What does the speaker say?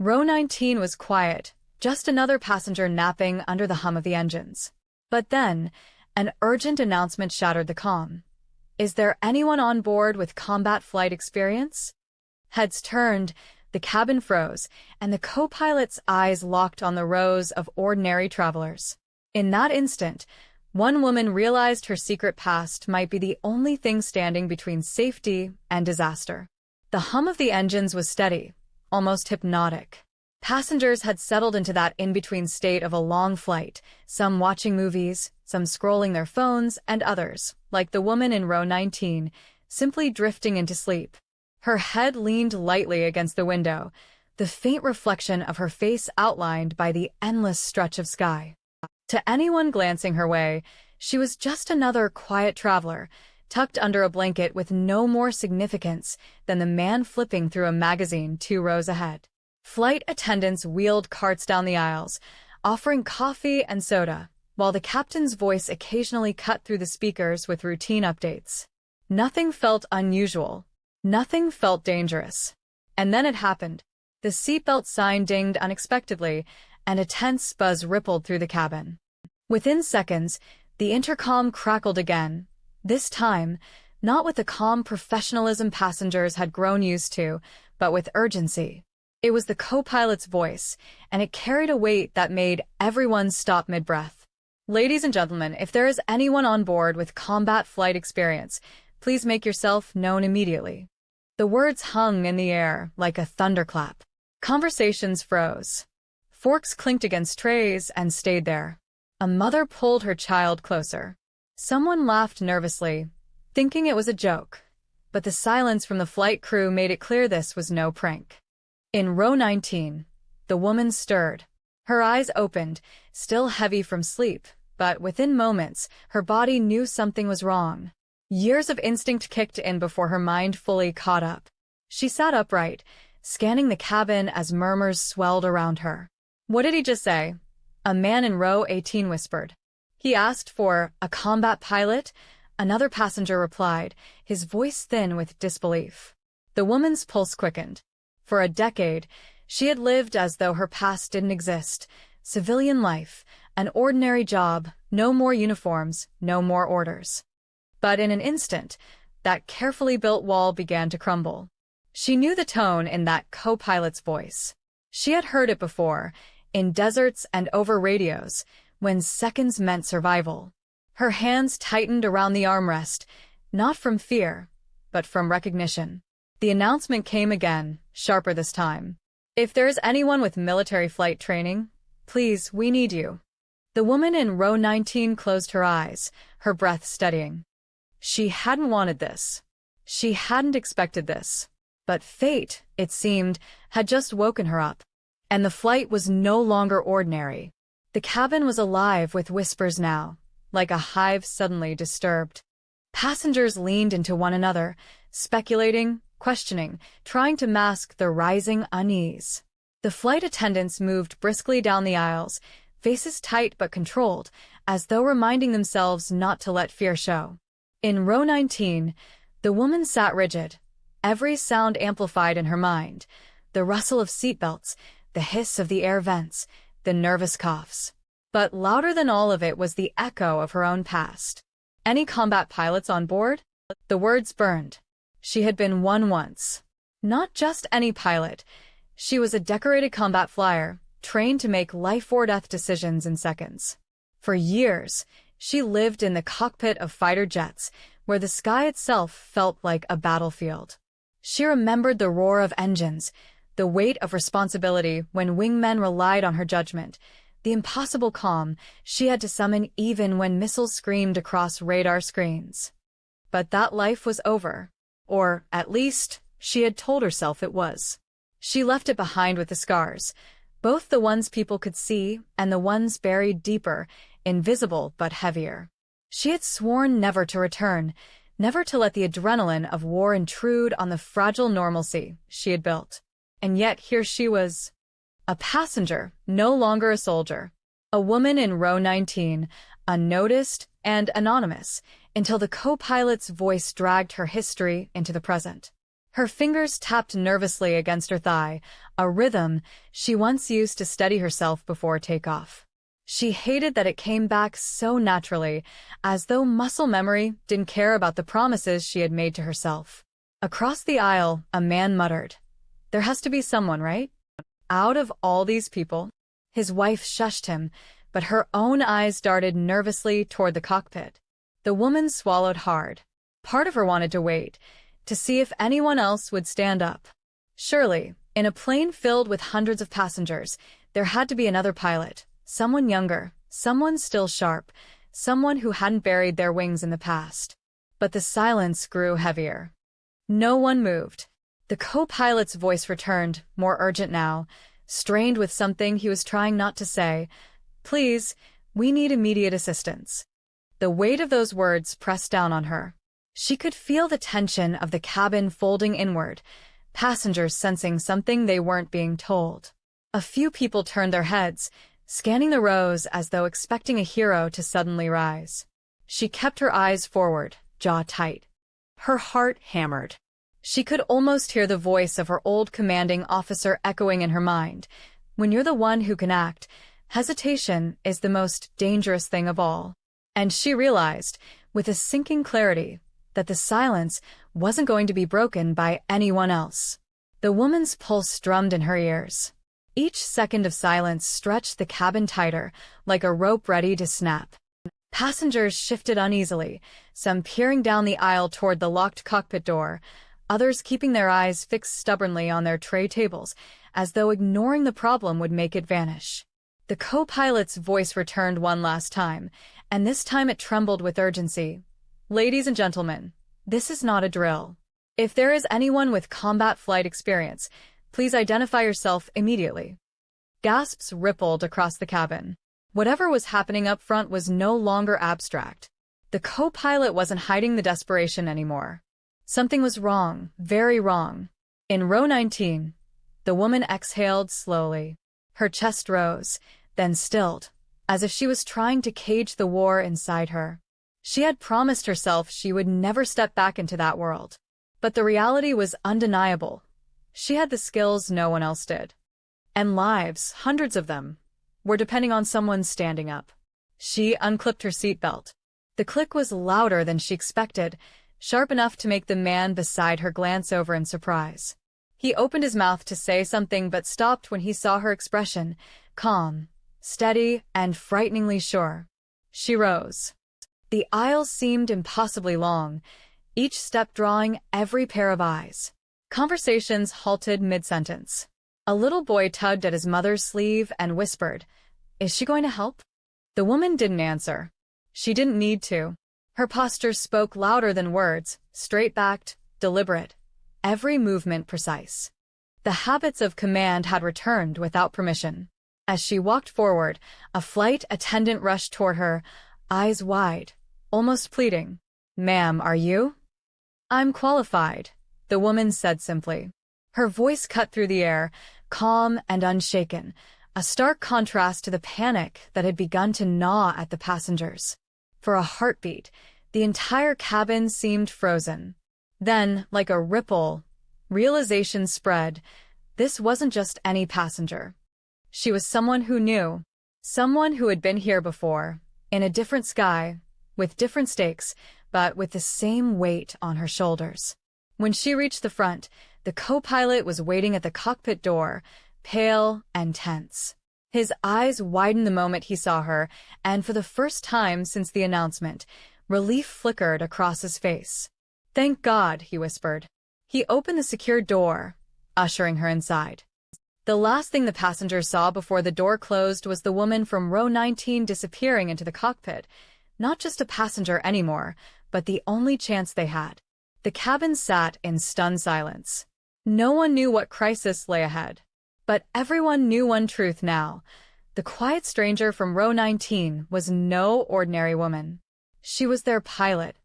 Row 19 was quiet, just another passenger napping under the hum of the engines. But then, an urgent announcement shattered the calm. "Is there anyone on board with combat flight experience?" Heads turned, the cabin froze, and the co-pilot's eyes locked on the rows of ordinary travelers. In that instant, one woman realized her secret past might be the only thing standing between safety and disaster. The hum of the engines was steady, almost hypnotic. Passengers had settled into that in-between state of a long flight, some watching movies, some scrolling their phones, and others, like the woman in row 19, simply drifting into sleep. Her head leaned lightly against the window, the faint reflection of her face outlined by the endless stretch of sky. To anyone glancing her way, she was just another quiet traveler, tucked under a blanket with no more significance than the man flipping through a magazine 2 rows ahead. Flight attendants wheeled carts down the aisles, offering coffee and soda, while the captain's voice occasionally cut through the speakers with routine updates. Nothing felt unusual. Nothing felt dangerous. And then it happened. The seatbelt sign dinged unexpectedly, and a tense buzz rippled through the cabin. Within seconds, the intercom crackled again, this time, not with the calm professionalism passengers had grown used to, but with urgency. It was the co-pilot's voice, and it carried a weight that made everyone stop mid-breath. "Ladies and gentlemen, if there is anyone on board with combat flight experience, please make yourself known immediately." The words hung in the air like a thunderclap. Conversations froze. Forks clinked against trays and stayed there. A mother pulled her child closer. Someone laughed nervously, thinking it was a joke, but the silence from the flight crew made it clear this was no prank. In row 19, the woman stirred. Her eyes opened, still heavy from sleep, but within moments, her body knew something was wrong. Years of instinct kicked in before her mind fully caught up. She sat upright, scanning the cabin as murmurs swelled around her. "What did he just say?" a man in row 18 whispered. "He asked for a combat pilot," another passenger replied, his voice thin with disbelief. The woman's pulse quickened. For a decade, she had lived as though her past didn't exist. Civilian life, an ordinary job, no more uniforms, no more orders. But in an instant, that carefully built wall began to crumble. She knew the tone in that co-pilot's voice. She had heard it before, in deserts and over radios, when seconds meant survival. Her hands tightened around the armrest, not from fear, but from recognition. The announcement came again, sharper this time. "If there is anyone with military flight training, please, we need you." The woman in row 19 closed her eyes, her breath steadying. She hadn't wanted this. She hadn't expected this. But fate, it seemed, had just woken her up. And the flight was no longer ordinary. The cabin was alive with whispers now, like a hive suddenly disturbed. Passengers leaned into one another, speculating, questioning, trying to mask the rising unease. The flight attendants moved briskly down the aisles, faces tight but controlled, as though reminding themselves not to let fear show. In row 19, the woman sat rigid, every sound amplified in her mind, the rustle of seatbelts, the hiss of the air vents, the nervous coughs. But louder than all of it was the echo of her own past. "Any combat pilots on board?" The words burned. She had been one once. Not just any pilot. She was a decorated combat flyer, trained to make life-or-death decisions in seconds. For years, she lived in the cockpit of fighter jets, where the sky itself felt like a battlefield. She remembered the roar of engines, the weight of responsibility when wingmen relied on her judgment, the impossible calm she had to summon even when missiles screamed across radar screens. But that life was over. Or, at least, she had told herself it was. She left it behind with the scars, both the ones people could see and the ones buried deeper, invisible but heavier. She had sworn never to return, never to let the adrenaline of war intrude on the fragile normalcy she had built. And yet here she was. A passenger, no longer a soldier. A woman in row 19, unnoticed and anonymous, until the co-pilot's voice dragged her history into the present. Her fingers tapped nervously against her thigh, a rhythm she once used to steady herself before takeoff. She hated that it came back so naturally, as though muscle memory didn't care about the promises she had made to herself. Across the aisle, a man muttered, "There has to be someone, right?" Out of all these people. His wife shushed him, but her own eyes darted nervously toward the cockpit. The woman swallowed hard. Part of her wanted to wait, to see if anyone else would stand up. Surely, in a plane filled with hundreds of passengers, there had to be another pilot, someone younger, someone still sharp, someone who hadn't buried their wings in the past. But the silence grew heavier. No one moved. The co-pilot's voice returned, more urgent now, strained with something he was trying not to say. "Please, we need immediate assistance." The weight of those words pressed down on her. She could feel the tension of the cabin folding inward, passengers sensing something they weren't being told. A few people turned their heads, scanning the rows as though expecting a hero to suddenly rise. She kept her eyes forward, jaw tight. Her heart hammered. She could almost hear the voice of her old commanding officer echoing in her mind. When you're the one who can act, hesitation is the most dangerous thing of all. And she realized, with a sinking clarity, that the silence wasn't going to be broken by anyone else. The woman's pulse drummed in her ears. Each second of silence stretched the cabin tighter, like a rope ready to snap. Passengers shifted uneasily, some peering down the aisle toward the locked cockpit door, others keeping their eyes fixed stubbornly on their tray tables, as though ignoring the problem would make it vanish. The co-pilot's voice returned one last time, and this time it trembled with urgency. "Ladies and gentlemen, this is not a drill. If there is anyone with combat flight experience, please identify yourself immediately." Gasps rippled across the cabin. Whatever was happening up front was no longer abstract. The co-pilot wasn't hiding the desperation anymore. Something was wrong, very wrong. In row 19, the woman exhaled slowly. Her chest rose, then stilled, as if she was trying to cage the war inside her. She had promised herself she would never step back into that world. But the reality was undeniable. She had the skills no one else did. And lives, hundreds of them, were depending on someone standing up. She unclipped her seatbelt. The click was louder than she expected, sharp enough to make the man beside her glance over in surprise. He opened his mouth to say something but stopped when he saw her expression, calm, steady, and frighteningly sure. She rose. The aisle seemed impossibly long, each step drawing every pair of eyes. Conversations halted mid-sentence. A little boy tugged at his mother's sleeve and whispered, "Is she going to help?" The woman didn't answer. She didn't need to. Her posture spoke louder than words, straight-backed, deliberate, every movement precise. The habits of command had returned without permission. As she walked forward, a flight attendant rushed toward her, eyes wide, almost pleading. "Ma'am, are you?" "I'm qualified," the woman said simply. Her voice cut through the air, calm and unshaken, a stark contrast to the panic that had begun to gnaw at the passengers. For a heartbeat, the entire cabin seemed frozen. Then, like a ripple, realization spread. This wasn't just any passenger. She was someone who knew, someone who had been here before, in a different sky, with different stakes, but with the same weight on her shoulders. When she reached the front, the co-pilot was waiting at the cockpit door, pale and tense. His eyes widened the moment he saw her, and for the first time since the announcement, relief flickered across his face. "Thank God," he whispered. He opened the secure door, ushering her inside. The last thing the passengers saw before the door closed was the woman from row 19 disappearing into the cockpit. Not just a passenger anymore, but the only chance they had. The cabin sat in stunned silence. No one knew what crisis lay ahead. But everyone knew one truth now. The quiet stranger from row 19 was no ordinary woman. She was their pilot,